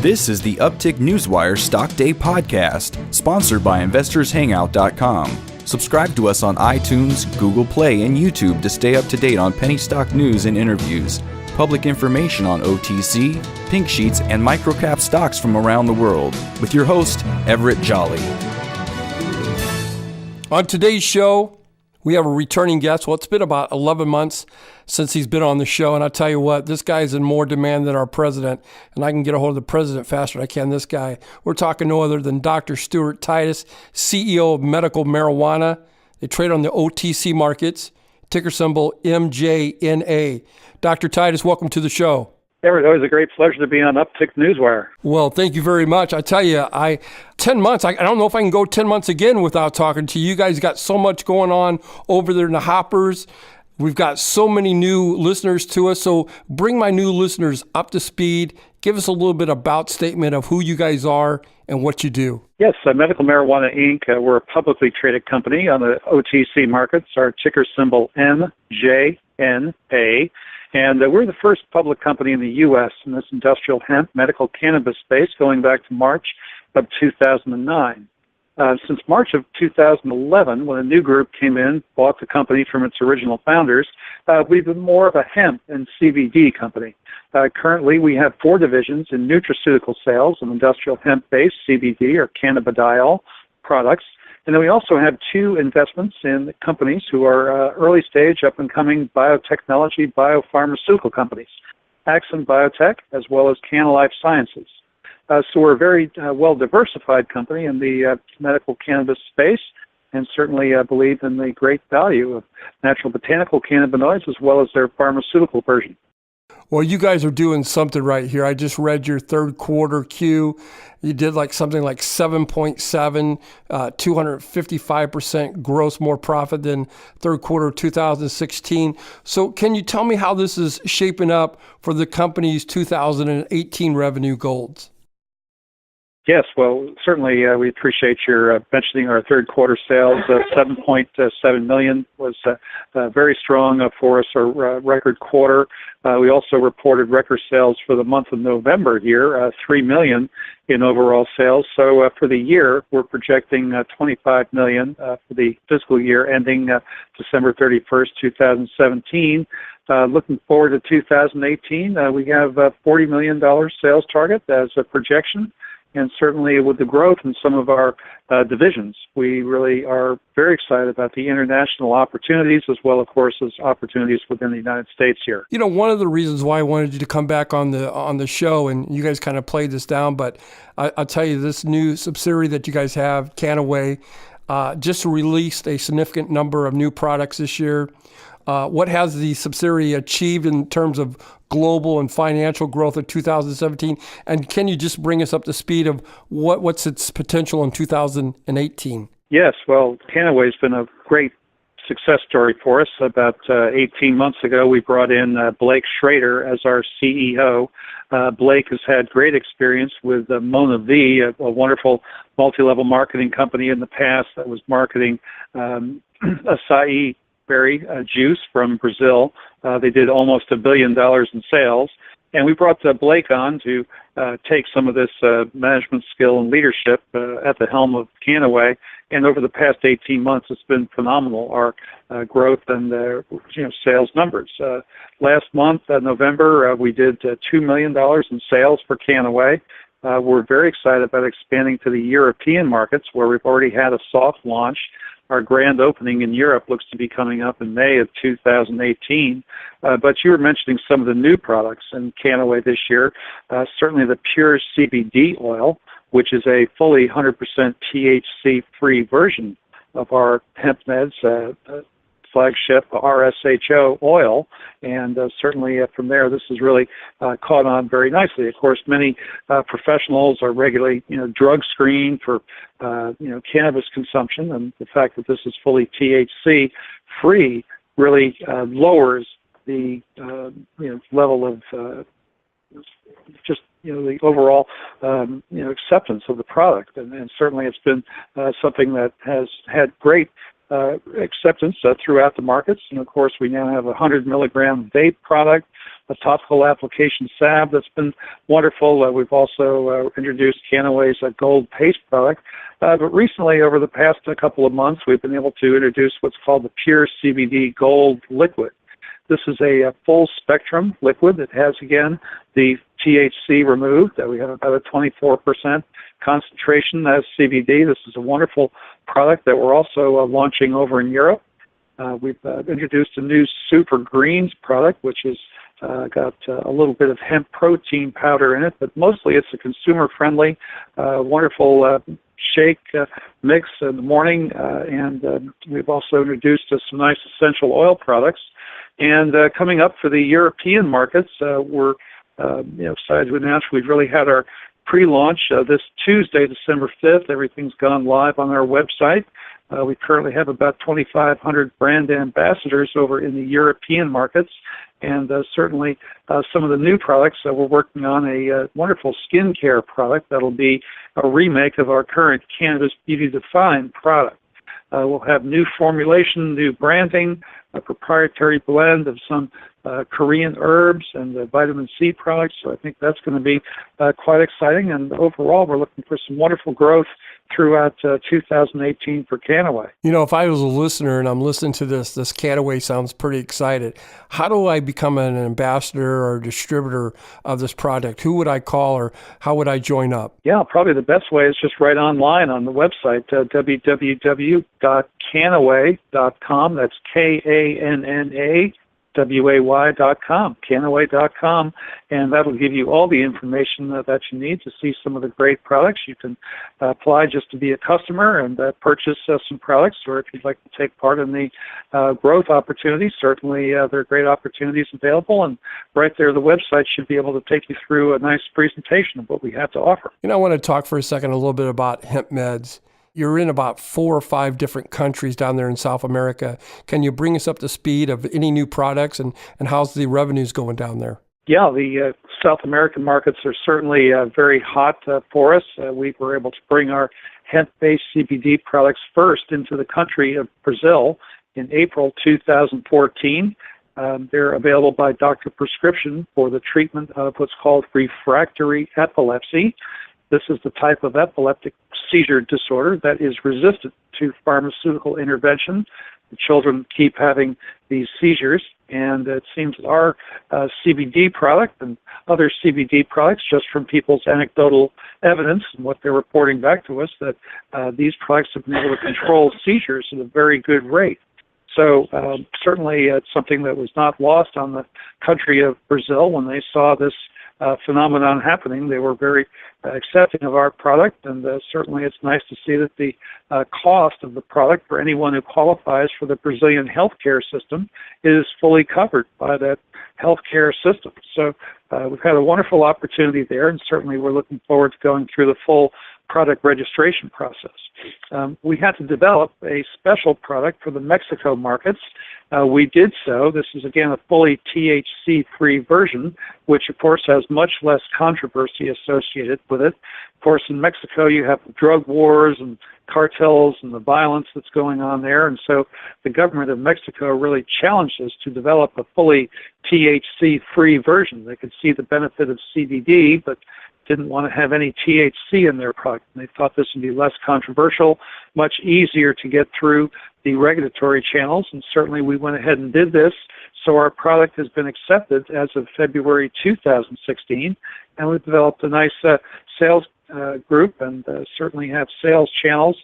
This is the Uptick Newswire Stock Day podcast, sponsored by InvestorsHangout.com. Subscribe to us on iTunes, Google Play, and YouTube to stay up to date on penny stock news and interviews, public information on OTC, pink sheets, and microcap stocks from around the world, with your host, Everett Jolly. On today's show, we have a returning guest. Well, it's been about 11 months since he's been on the show, and I tell you what, this guy's in more demand than our president, and I can get a hold of the president faster than I can this guy. We're talking no other than Dr. Stuart Titus, CEO of Medical Marijuana. They trade on the OTC markets, ticker symbol MJNA. Dr. Titus, welcome to the show. Everett, always a great pleasure to be on Uptick Newswire. Well, thank you very much. I tell you, 10 months, I don't know if I can go 10 months again without talking to you. You guys got so much going on over there in the hoppers. We've got so many new listeners to us. So bring my new listeners up to speed. Give us a little bit about statement of who you guys are and what you do. Yes, Medical Marijuana, Inc., we're a publicly traded company on the OTC markets. Our ticker symbol MJNA. And we're the first public company in the U.S. in this industrial hemp medical cannabis space going back to March of 2009. Since March of 2011, when a new group came in, bought the company from its original founders, we've been more of a hemp and CBD company. Currently, we have 4 divisions in nutraceutical sales of industrial hemp-based CBD or cannabidiol products. And then we also have 2 investments in companies who are early stage, up-and-coming biotechnology, biopharmaceutical companies, Axon Biotech, as well as Kannaway Sciences. So we're a very well-diversified company in the medical cannabis space, and certainly believe in the great value of natural botanical cannabinoids as well as their pharmaceutical version. Well, you guys are doing something right here. I just read your third quarter Q. You did something like 7.7, 255% gross more profit than third quarter of 2016. So can you tell me how this is shaping up for the company's 2018 revenue goals? Yes, well, certainly we appreciate your mentioning our third quarter sales. $7.7 million was very strong for us, a record quarter. We also reported record sales for the month of November here, $3 million in overall sales. So for the year, we're projecting $25 million for the fiscal year ending December 31st, 2017. Looking forward to 2018, we have a $40 million sales target as a projection. And certainly with the growth in some of our divisions, we really are very excited about the international opportunities as well, of course, as opportunities within the United States here. You know, one of the reasons why I wanted you to come back on the show, and you guys kind of played this down, but I'll tell you, this new subsidiary that you guys have, Kannaway, just released a significant number of new products this year. What has the subsidiary achieved in terms of global and financial growth in 2017? And can you just bring us up to speed of what's its potential in 2018? Yes, well, Kannaway has been a great success story for us. About 18 months ago, we brought in Blake Schrader as our CEO. Blake has had great experience with Mona V, a wonderful multi-level marketing company in the past that was marketing acai berry juice from Brazil. They did almost $1 billion in sales. And we brought Blake on to take some of this management skill and leadership at the helm of Kannaway. And over the past 18 months, it's been phenomenal, our growth and sales numbers. Last month, November, we did $2 million in sales for Kannaway. We're very excited about expanding to the European markets, where we've already had a soft launch. Our grand opening in Europe looks to be coming up in May of 2018. But you were mentioning some of the new products in Kannaway this year. Certainly the pure CBD oil, which is a fully 100% THC-free version of our hemp meds, flagship RSHO oil, and certainly from there this has really caught on very nicely. Of course, many professionals are regularly drug screened for cannabis consumption, and the fact that this is fully THC free really lowers the level of the overall acceptance of the product, and certainly it's been something that has had great acceptance throughout the markets. And of course, we now have a 100 milligram vape product, a topical application salve that's been wonderful. We've also introduced Kannaway's Gold Paste product. But recently, over the past couple of months, we've been able to introduce what's called the Pure CBD Gold Liquid. This is a full spectrum liquid that has, again, the THC removed. We have about a 24% concentration as CBD. This is a wonderful product that we're also launching over in Europe. We've introduced a new Super Greens product, which has got a little bit of hemp protein powder in it, but mostly it's a consumer-friendly, wonderful shake mix in the morning. And we've also introduced some nice essential oil products. And coming up for the European markets, we're excited to announce we've really had our pre-launch this Tuesday, December 5th. Everything's gone live on our website. We currently have about 2,500 brand ambassadors over in the European markets, and certainly some of the new products. We're working on a wonderful skincare product that'll be a remake of our current Cannabis Beauty Defined product. We'll have new formulation, new branding, a proprietary blend of some Korean herbs and vitamin C products. So I think that's going to be quite exciting. And overall, we're looking for some wonderful growth throughout 2018 for Kannaway. If I was a listener and I'm listening to this Kannaway sounds pretty excited. How do I become an ambassador or distributor of this product? Who would I call, or how would I join up? Yeah, probably the best way is just right online on the website, www.kannaway.com. That's KANNAWAY.com, Kannaway.com, and that'll give you all the information that you need to see some of the great products. You can apply just to be a customer and purchase some products, or if you'd like to take part in the growth opportunities, certainly there are great opportunities available, and right there the website should be able to take you through a nice presentation of what we have to offer. I want to talk for a second a little bit about hemp meds. You're in about 4 or 5 different countries down there in South America. Can you bring us up to speed of any new products, and how's the revenues going down there? Yeah, the South American markets are certainly very hot for us. We were able to bring our hemp-based CBD products first into the country of Brazil in April 2014. They're available by doctor prescription for the treatment of what's called refractory epilepsy. This is the type of epileptic seizure disorder that is resistant to pharmaceutical intervention. The children keep having these seizures, and it seems that our CBD product and other CBD products, just from people's anecdotal evidence and what they're reporting back to us, that these products have been able to control seizures at a very good rate. So certainly it's something that was not lost on the country of Brazil. When they saw this phenomenon happening, they were very accepting of our product, and certainly it's nice to see that the cost of the product for anyone who qualifies for the Brazilian healthcare system is fully covered by that healthcare system. So we've had a wonderful opportunity there, and certainly we're looking forward to going through the full product registration process. We had to develop a special product for the Mexico markets. We did so. This is, again, a fully THC-free version, which, of course, has much less controversy associated with it. Of course, in Mexico, you have the drug wars and cartels and the violence that's going on there, and so the government of Mexico really challenged us to develop a fully THC-free version. They could see the benefit of CBD, but didn't want to have any THC in their product. And they thought this would be less controversial, much easier to get through the regulatory channels, and certainly we went ahead and did this. So our product has been accepted as of February 2016, and we've developed a nice sales group, and certainly have sales channels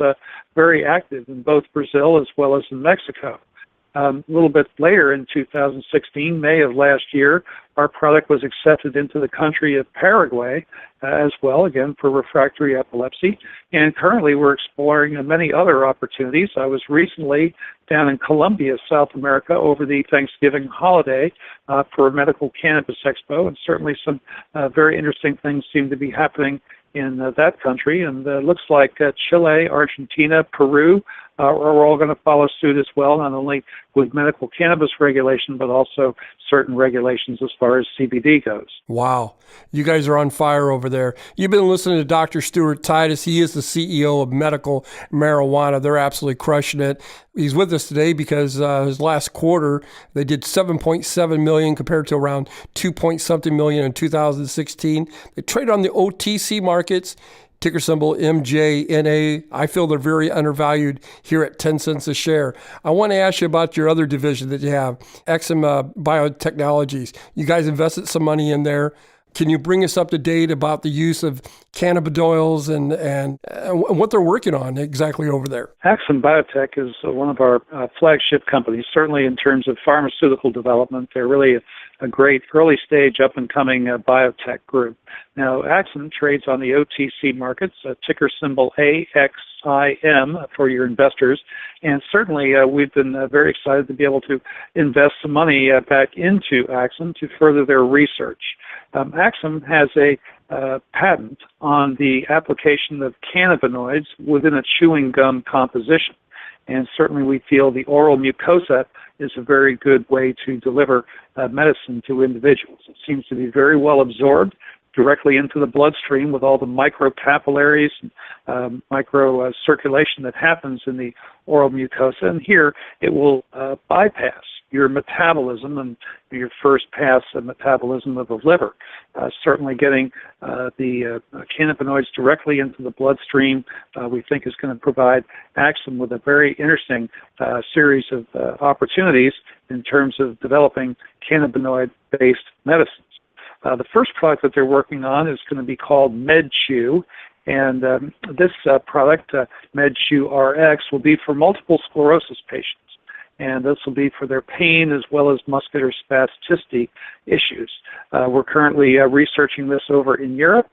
very active in both Brazil as well as in Mexico. A little bit later in 2016, May of last year, our product was accepted into the country of Paraguay as well, again, for refractory epilepsy. And currently we're exploring many other opportunities. I was recently down in Colombia, South America, over the Thanksgiving holiday for a medical cannabis expo, and certainly some very interesting things seem to be happening in that country. And looks like Chile, Argentina, Peru are all going to follow suit as well, not only with medical cannabis regulation, but also certain regulations as far as CBD goes. Wow. You guys are on fire over there. You've been listening to Dr. Stuart Titus. He is the CEO of Medical Marijuana. They're absolutely crushing it. He's with us today because his last quarter, they did 7.7 million compared to around 2-something million in 2016. They trade on the OTC markets. Ticker symbol MJNA. I feel they're very undervalued here at 10 cents a share. I want to ask you about your other division that you have, Hemp Biotechnologies. You guys invested some money in there. Can you bring us up to date about the use of cannabinoids and what they're working on exactly over there? Hemp Biotech is one of our flagship companies, certainly in terms of pharmaceutical development. They're really a great early stage up-and-coming biotech group. Now, Axim trades on the OTC markets, ticker symbol AXIM for your investors. And certainly we've been very excited to be able to invest some money back into Axim to further their research. Axim has a patent on the application of cannabinoids within a chewing gum composition. And certainly we feel the oral mucosa is a very good way to deliver medicine to individuals. It seems to be very well absorbed directly into the bloodstream with all the microcapillaries, micro circulation that happens in the oral mucosa. And here it will bypass your metabolism and your first pass of metabolism of the liver. Certainly getting the cannabinoids directly into the bloodstream, we think is going to provide Axim with a very interesting series of opportunities in terms of developing cannabinoid-based medicines. The first product that they're working on is going to be called MedChew, and this product, MedChew RX, will be for multiple sclerosis patients. And this will be for their pain as well as muscular spasticity issues. We're currently researching this over in Europe.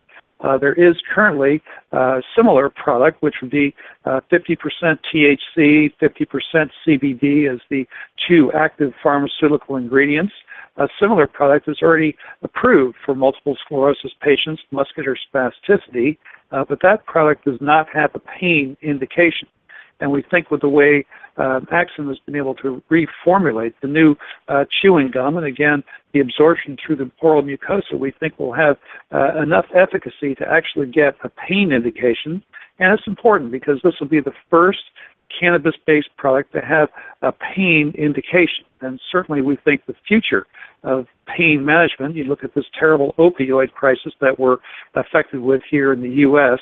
There is currently a similar product, which would be 50% THC, 50% CBD as the two active pharmaceutical ingredients. A similar product is already approved for multiple sclerosis patients, muscular spasticity, but that product does not have a pain indication. And we think with the way Axim has been able to reformulate the new chewing gum, and again, the absorption through the oral mucosa, we think will have enough efficacy to actually get a pain indication. And it's important because this will be the first cannabis-based product to have a pain indication. And certainly we think the future of pain management, you look at this terrible opioid crisis that we're affected with here in the U.S.,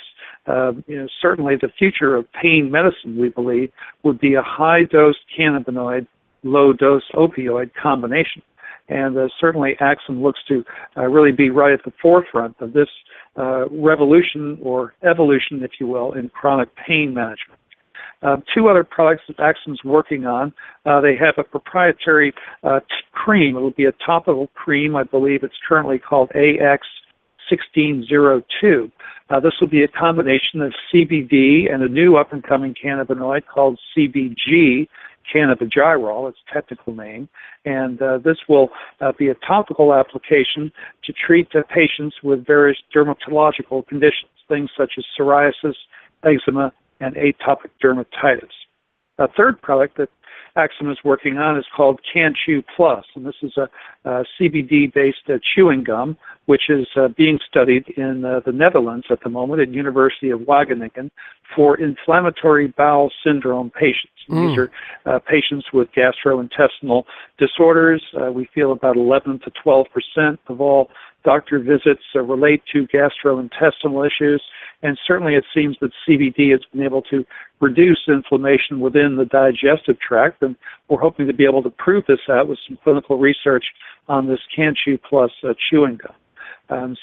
certainly the future of pain medicine, we believe, would be a high-dose cannabinoid, low-dose opioid combination. And certainly Axim looks to really be right at the forefront of this revolution or evolution, if you will, in chronic pain management. Two other products that Axim's working on. They have a proprietary cream. It will be a topical cream. I believe it's currently called AX1602. This will be a combination of CBD and a new up-and-coming cannabinoid called CBG, cannabigerol, its technical name. And this will be a topical application to treat patients with various dermatological conditions, things such as psoriasis, eczema, and atopic dermatitis. A third product that Axim is working on is called CanChew Plus, and this is a CBD-based chewing gum, which is being studied in the Netherlands at the moment at University of Wageningen for inflammatory bowel syndrome patients. These are patients with gastrointestinal disorders. We feel about 11 to 12% of all doctor visits relate to gastrointestinal issues, and certainly it seems that CBD has been able to reduce inflammation within the digestive tract, and we're hoping to be able to prove this out with some clinical research on this CanChew Plus chewing gum.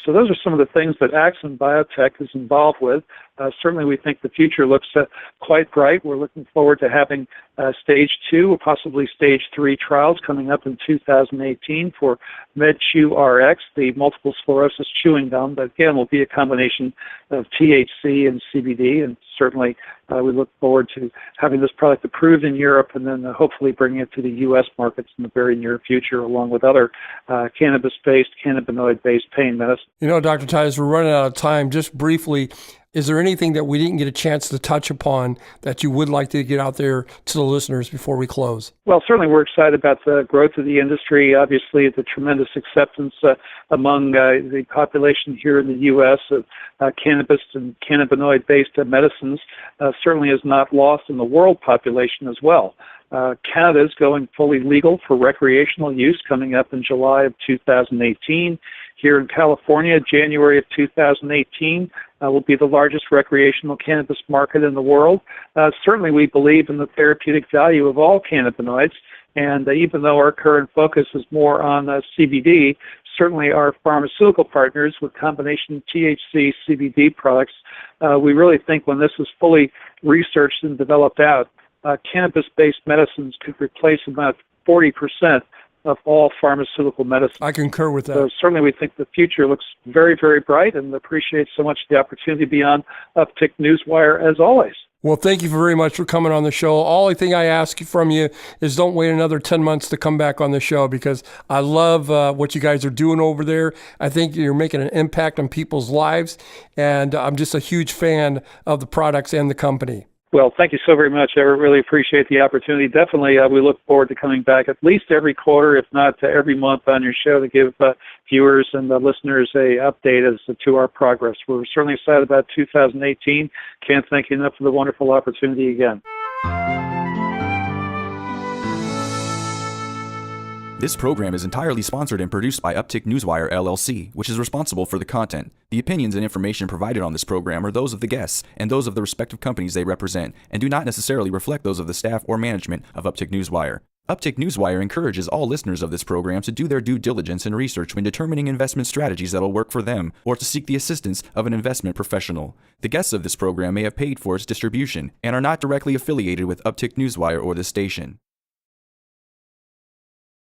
So those are some of the things that Axim Biotech is involved with. Certainly we think the future looks quite bright. We're looking forward to having stage 2 or possibly stage 3 trials coming up in 2018 for MedChew RX, the multiple sclerosis chewing gum, that again will be a combination of THC and CBD, and certainly we look forward to having this product approved in Europe and then hopefully bringing it to the U.S. markets in the very near future, along with other cannabis-based, cannabinoid-based pain medicine. You know, Dr. Titus, we're running out of time. Just briefly, Is there anything that we didn't get a chance to touch upon that you would like to get out there to the listeners before we close? Well, certainly we're excited about the growth of the industry. Obviously, the tremendous acceptance among the population here in the U.S. of cannabis and cannabinoid-based medicines certainly is not lost in the world population as well. Canada is going fully legal for recreational use coming up in July of 2018. Here in California, January of 2018 will be the largest recreational cannabis market in the world. Certainly we believe in the therapeutic value of all cannabinoids, and even though our current focus is more on CBD, certainly our pharmaceutical partners with combination THC CBD products, we really think when this is fully researched and developed out, cannabis-based medicines could replace about 40% of all pharmaceutical medicine. I concur with that. So certainly we think the future looks very, very bright, and appreciate so much the opportunity to be on Uptick Newswire as always. Well, thank you very much for coming on the show. Only thing I ask from you is don't wait another 10 months to come back on the show, because I love what you guys are doing over there. I think you're making an impact on people's lives, and I'm just a huge fan of the products and the company. Well, thank you so very much. I really appreciate the opportunity. Definitely, we look forward to coming back at least every quarter, if not every month on your show, to give viewers and listeners a update as to our progress. We're certainly excited about 2018. Can't thank you enough for the wonderful opportunity again. This program is entirely sponsored and produced by Uptick Newswire, LLC, which is responsible for the content. The opinions and information provided on this program are those of the guests and those of the respective companies they represent, and do not necessarily reflect those of the staff or management of Uptick Newswire. Uptick Newswire encourages all listeners of this program to do their due diligence and research when determining investment strategies that will work for them, or to seek the assistance of an investment professional. The guests of this program may have paid for its distribution and are not directly affiliated with Uptick Newswire or this station.